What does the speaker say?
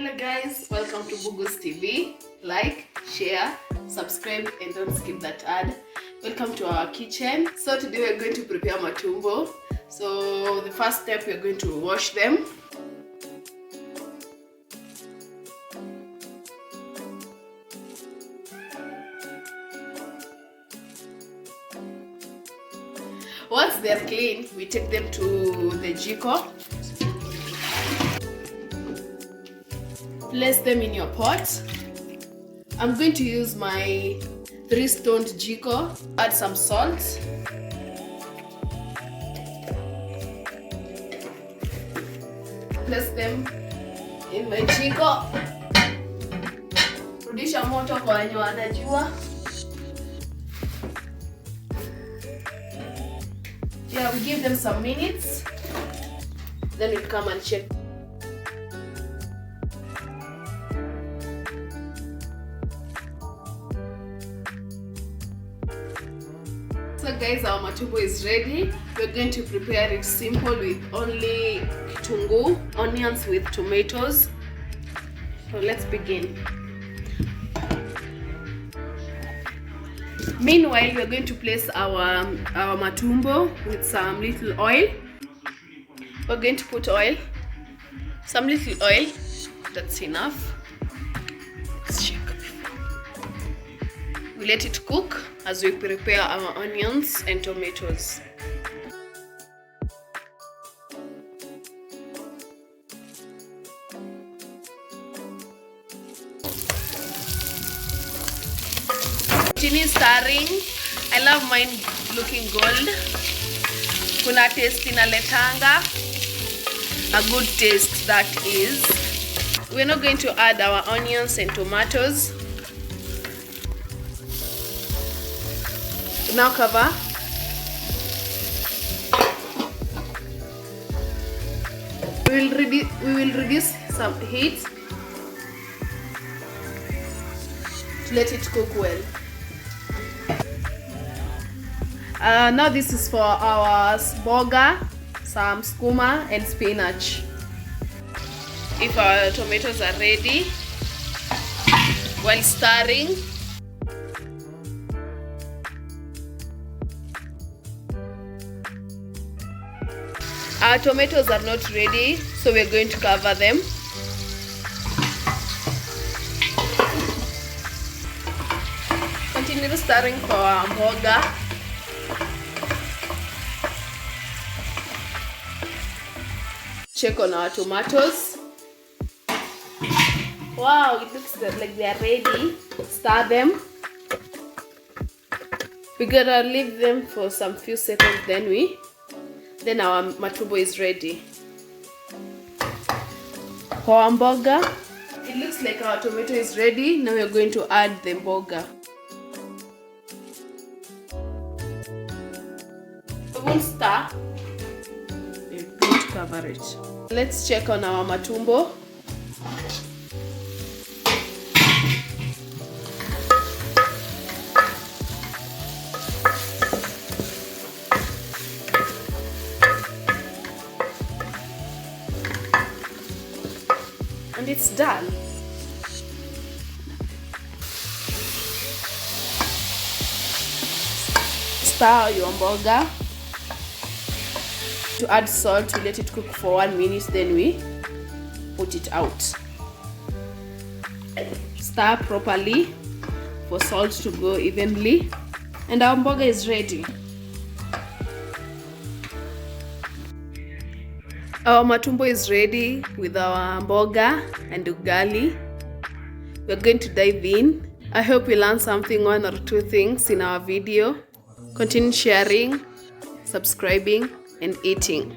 Hello guys, welcome to Bugus TV. Like, share, subscribe and don't skip that ad. Welcome to our kitchen. So today we're going to prepare matumbo. So the first step, we're going to wash them. Once they're clean, we take them to the jiko. Place them in your pot. I'm going to use my 3-stoned jiko. Add some salt. Place them in my jiko. Rudisha moto kwa wenye wanajua. Yeah, we give them some minutes. Then we'll come and check. So guys, our matumbo is ready. We're going to prepare it simple with only kitunguu, onions with tomatoes. So let's begin. Meanwhile, we're going to place our matumbo with some little oil. We're going to put oil, some little oil. That's enough. Let's check. We let it cook as we prepare our onions and tomatoes. Continue stirring. I love mine looking gold. Kuna taste inaletanga. A good taste that is. We're not going to add our onions and tomatoes. Now cover. We will reduce some heat to let it cook well. Now this is for our boga, some skuma and spinach. If our tomatoes are ready, while stirring, our tomatoes are not ready, so we're going to cover them. Continue stirring for our boga. Check on our tomatoes. Wow, it looks like they are ready. Stir them. We gotta leave them for some few seconds, then our matumbo is ready. For our mboga, it looks like our tomato is ready. Now we're going to add the mboga. We won't stir. We're going to cover it. Let's check on our matumbo. And it's done. Stir your mboga. To add salt, we let it cook for 1 minute, then we put it out. Stir properly for salt to go evenly, and our mboga is ready. Our matumbo is ready with our mboga and ugali. We're going to dive in. I hope you learned something, 1 or 2 things in our video. Continue sharing, subscribing, and eating.